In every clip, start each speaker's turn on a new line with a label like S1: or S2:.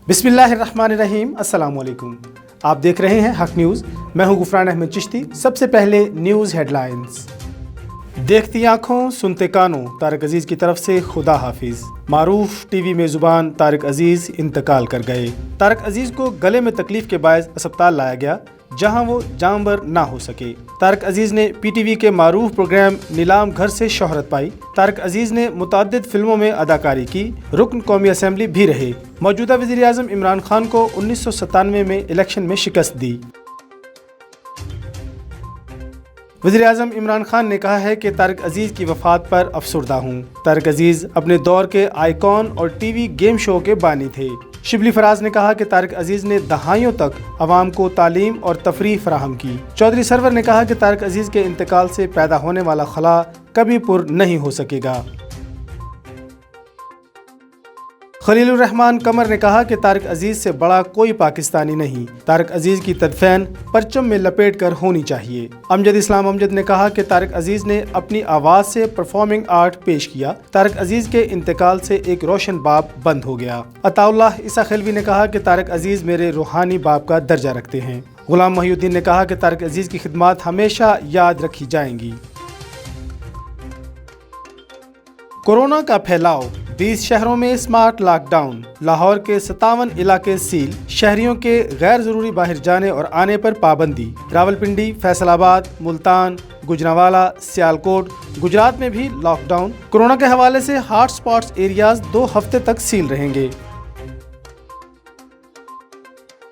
S1: बिस्मिल्लाहिर्रहमानिर्रहीम, अस्सलाम वालेकुम। आप देख रहे हैं हक न्यूज़। मैं हूं गुफरान अहमद चिश्ती। सबसे पहले न्यूज़ हेडलाइंस। देखती आंखों सुनते कानों, तारक अजीज़ की तरफ से खुदा हाफिज। मारूफ टीवी मेज़बान तारक अजीज़ इंतकाल कर गए। तारक अजीज़ को गले में तकलीफ के बायस अस्पताल लाया गया, जहां वो जानबर ना हो सके। तारक अजीज़ ने पीटीवी के मारूफ प्रोग्राम नीलाम घर से शोहरत पाई। तारक अजीज़ ने मुताद्दिद फिल्मों में अदाकारी की, रुकन कौमी असम्बली भी रहे। मौजूदा वज़ीर आज़म इमरान खान को 1997 में इलेक्शन में शिकस्त दी। वज़ीर आज़म इमरान खान ने कहा है कि तारक अजीज़ की वफ़ात पर अफसरदा हूँ। तारक अजीज़ अपने दौर के आइकॉन और टीवी गेम शो के बानी थे। शिबली फराज ने कहा कि तारक अजीज़ ने दहाइयों तक अवाम को तालीम और तफरीह फराहम की। चौधरी सरवर ने कहा कि तारक अजीज़ के इंतकाल से पैदा होने वाला खला कभी पुर नहीं हो सकेगा। खलीलुर रहमान कमर ने कहा कि तारक अजीज़ से बड़ा कोई पाकिस्तानी नहीं। तारक अजीज़ की तदफीन परचम में लपेट कर होनी चाहिए। अमजद इस्लाम अमजद ने कहा कि तारक अजीज़ ने अपनी आवाज़ से परफॉर्मिंग आर्ट पेश किया। तारक अजीज़ के इंतकाल से एक रोशन बाब बंद हो गया। अताउल्लाह ईसा खिलवी ने कहा कि तारक अजीज़ मेरे रूहानी बाप का दर्जा रखते हैं। गुलाम मोहिउद्दीन ने कहा कि तारक अजीज़ की खिदमत हमेशा याद रखी जाएंगी। कोरोना का फैलाव, 20 शहरों में स्मार्ट लॉकडाउन। लाहौर के 57 इलाके सील, शहरियों के गैर जरूरी बाहर जाने और आने पर पाबंदी। रावलपिंडी, फैसलाबाद, मुल्तान, गुजरांवाला, सियालकोट, गुजरात में भी लॉकडाउन। कोरोना के हवाले से हॉट स्पॉट्स एरियाज 2 हफ्ते तक सील रहेंगे।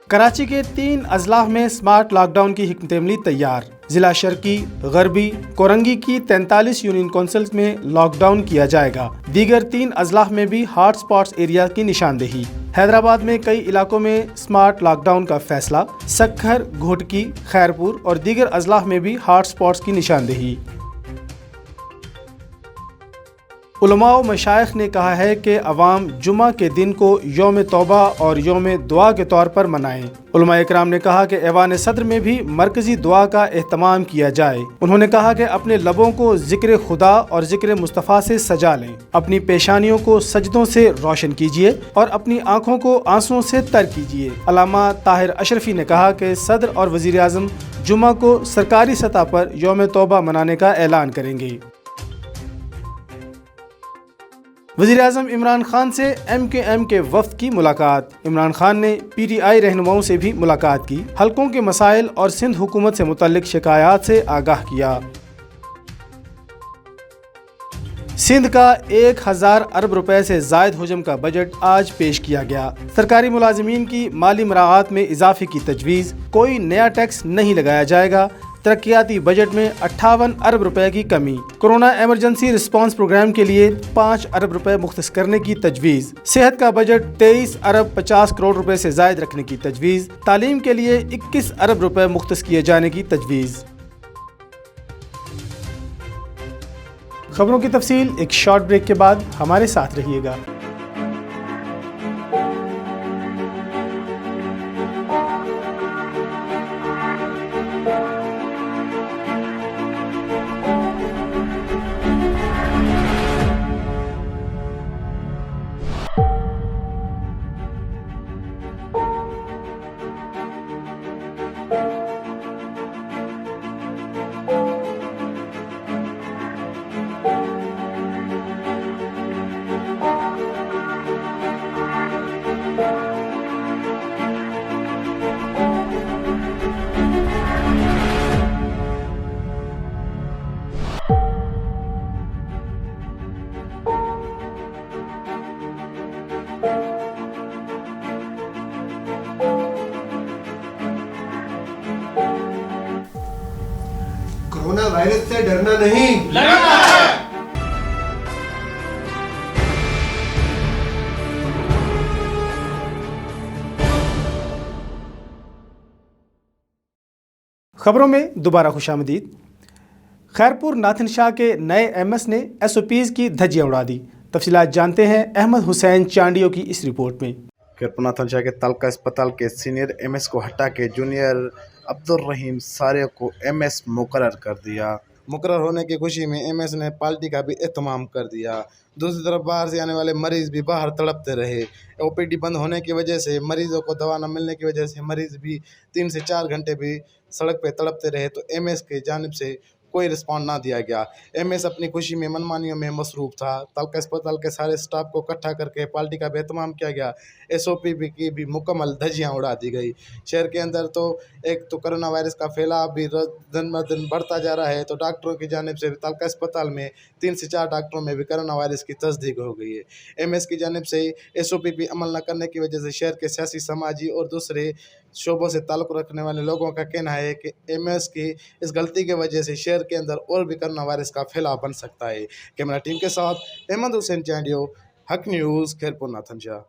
S1: कराची के 3 अजलाफ में स्मार्ट लॉकडाउन की हिकमत अमली तैयार। जिला शर्की, गरबी, कोरंगी की 43 यूनियन काउंसिल्स में लॉकडाउन किया जाएगा। दीगर 3 अजलाफ में भी हॉट स्पॉट्स एरिया की निशानदेही। हैदराबाद में कई इलाकों में स्मार्ट लॉकडाउन का फैसला। सक्खर, घोटकी, खैरपुर और दीगर अजलाफ में भी हॉट स्पॉट्स की निशानदेही। उलमा व मशाइख ने कहा है कि अवाम जुमा के दिन को यौम तौबा और यौम दुआ के तौर पर मनाएं। उलमा इकराम ने कहा कि ऐवान सदर में भी मरकजी दुआ का एहतमाम किया जाए। उन्होंने कहा कि अपने लबों को जिक्र खुदा और जिक्र मुस्तफ़ा से सजा लें, अपनी पेशानियों को सजदों से रोशन कीजिए और अपनी आँखों को आंसुओं से तर कीजिए। अल्लामा ताहिर अशरफी ने कहा कि सदर और वज़ीर आज़म जुमा को सरकारी सतह पर यौम तौबा मनाने का ऐलान करेंगे। वज़ीर आज़म इमरान खान से MKM के वफ़द की मुलाकात। इमरान खान ने PTI रहनुमाओं से भी मुलाकात की, हलकों के मसाइल और सिंध हुकूमत से मुतल्लिक शिकायत से आगाह किया। सिंध का 1000 अरब रुपए से जायद हुजम का बजट आज पेश किया गया। सरकारी मुलाजिमीन की माली मराआत में इजाफे की तजवीज़। कोई नया टैक्स नहीं लगाया जाएगा। तरक्याती बजट में 58 अरब रुपए की कमी। कोरोना एमरजेंसी रिस्पांस प्रोग्राम के लिए 5 अरब रुपए मुख्तस करने की तजवीज़। सेहत का बजट 23 अरब 50 करोड़ रुपए से जायद रखने की तजवीज़। तालीम के लिए 21 अरब रुपए मुख्तस किए जाने की तजवीज़। खबरों की तफसील एक शॉर्ट ब्रेक के बाद, हमारे साथ रहिएगा।
S2: कोरोना वायरस से डरना नहीं, लड़ना है।
S1: खबरों में दोबारा खुशामदीद। खैरपुर नाथिन शाह के नए MS ने SOPs की धज्जियां उड़ा दी। तफसीलात जानते हैं अहमद हुसैन चांडियों की इस रिपोर्ट में।
S3: खैरपुर नाथिन शाह के तालका अस्पताल के सीनियर MS को हटा के जूनियर अब्दुल रहीम सारे को MS मुकर्रर कर दिया। मुकर्रर होने की खुशी में एमएस ने पार्टी का भी एहतमाम कर दिया। दूसरी तरफ बाहर से आने वाले मरीज भी बाहर तड़पते रहे। ओपीडी बंद होने की वजह से मरीजों को दवा न मिलने की वजह से मरीज भी 3 से 4 घंटे भी सड़क पे तड़पते रहे, तो एमएस की जानिब से कोई रिस्पॉन्ड ना दिया गया। एमएस अपनी खुशी में मनमानियों में मसरूफ था। तालका अस्पताल के सारे स्टाफ को इकट्ठा करके पार्टी का भी एहतमाम किया गया। एसओपी की भी मुकम्मल धज्जियाँ उड़ा दी गई। शहर के अंदर तो एक तो कोरोना वायरस का फैलाव भी दिन ब दिन बढ़ता जा रहा है, तो डॉक्टरों की जानिब से भी तालका अस्पताल में 3 से 4 डॉक्टरों में भी कोरोना वायरस की तस्दीक हो गई है। एमएस की जानिब से एसओपी भी अमल न करने की वजह से शहर के सियासी, समाजी और दूसरे शोबों से ताल्लुक़ रखने वाले लोगों का कहना है कि एमएस की इस गलती की वजह से शहर के अंदर और भी कोरोना वायरस का फैलाव बन सकता है। कैमरा टीम के साथ Ahmad Hussain Chandio, Haq news, Khairpur Nathanshah.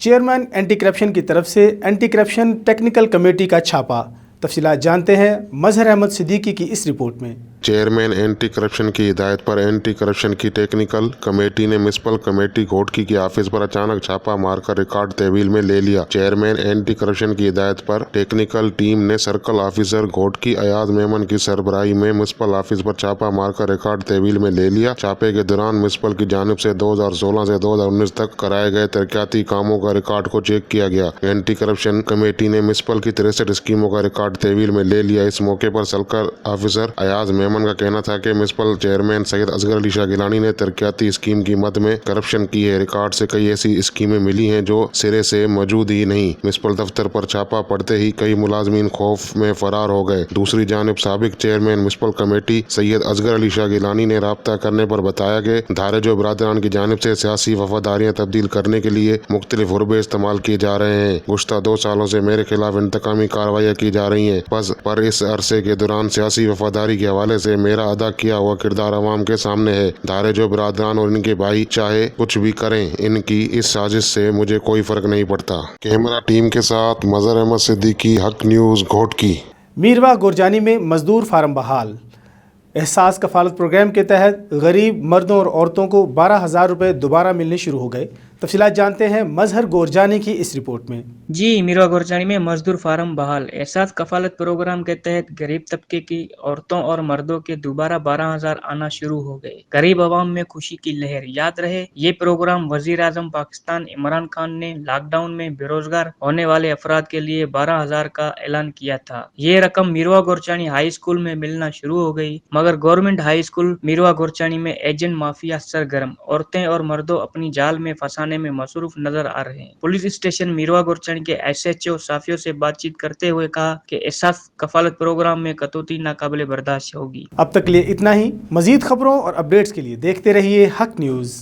S1: Chairman anti corruption की तरफ से एंटी करप्शन टेक्निकल कमेटी का छापा। तफसीलात जानते हैं मजहर अहमद सिद्दीकी की इस रिपोर्ट में।
S4: चेयरमैन एंटी करप्शन की हिदायत पर एंटी करप्शन की टेक्निकल कमेटी ने म्युनिसिपल कमेटी घोटकी के ऑफिस पर अचानक छापा मारकर रिकॉर्ड तहवील में ले लिया। चेयरमैन एंटी करप्शन की हिदायत पर टेक्निकल टीम ने सर्कल ऑफिसर घोटकी अयाज मेमन की सरबराही में म्युनिसिपल ऑफिस पर छापा मारकर रिकॉर्ड तहवील में ले लिया। छापे के दौरान म्युनिसिपल की जानिब से 2016 से 2019 तक कराए गए तरक्याती कामों का रिकॉर्ड को चेक किया गया। एंटी करप्शन कमेटी ने म्युनिसिपल की 63 स्कीमों का रिकॉर्ड तहवील में ले लिया। इस मौके पर सर्कल ऑफिसर अयाज मेमन का कहना था कि म्युनिसिपल चेयरमैन सैयद असगर अली शाह गिलानी ने तरक्याती स्कीम की मद में करप्शन की है। रिकॉर्ड से कई ऐसी स्कीमें मिली हैं जो सिरे से मौजूद ही नहीं। म्युनिसिपल दफ्तर पर छापा पड़ते ही कई मुलाजमीन खौफ में फरार हो गए। दूसरी जानिब साबिक chairman municipal committee Syed Asghar Ali Shah Gilani ने राब्ता करने पर बताया कि धारेजो बरादरान की जानिब से सियासी वफादारियां तब्दील करने के लिए मुख्तलिफ हुर्बे इस्तेमाल किए जा रहे हैं। गुज़श्ता 2 सालों से मेरे खिलाफ इंतकामी कार्रवाइयाँ की जा रही हैं। पर इस अरसे के दौरान सियासी वफादारी के हवाले से मेरा अदा किया हुआ किरदार अवाम के सामने है। धारेजो बरादरान और इनके भाई चाहे कुछ भी करें, इनकी इस साजिश से मुझे कोई फर्क नहीं पड़ता। कैमरा टीम के साथ मजहर अहमद सिद्दीकी, हक न्यूज़, घोटकी।
S1: मीरवा गोरजानी में मजदूर फार्म बहाल। एहसास कफालत प्रोग्राम के तहत गरीब मर्दों और औरतों को 12,000 रुपये दोबारा मिलने शुरू हो गए। तफसीलात जानते हैं मजहर गोरजानी की इस रिपोर्ट में।
S5: जी, मीरवा गोरजानी में मजदूर फार्म बहाल। एहसास कफालत प्रोग्राम के तहत गरीब तबके की औरतों और मर्दों के दोबारा 12,000 आना शुरू हो गए। गरीब आवाम में खुशी की लहर। याद रहे, ये प्रोग्राम वजीर आजम पाकिस्तान इमरान खान ने लॉकडाउन में बेरोजगार होने वाले अफराद के लिए 12,000 का ऐलान किया था। ये रकम मीरवा गोरजानी हाई स्कूल में मिलना शुरू हो गई, मगर गवर्नमेंट हाई स्कूल मीरवा गोरजानी में एजेंट माफिया सरगर्म। औरतें और मर्दों अपनी जाल में फंसाने में मसरूफ नजर आ रहे हैं। पुलिस स्टेशन मीरवा गोरजानी के एसएचओ साफियों से बातचीत करते हुए कहा कि एहसास कफालत प्रोग्राम में कटौती नाकाबिले बर्दाश्त होगी।
S1: अब तक के लिए इतना ही। मजीद खबरों और अपडेट्स के लिए देखते रहिए हक न्यूज़।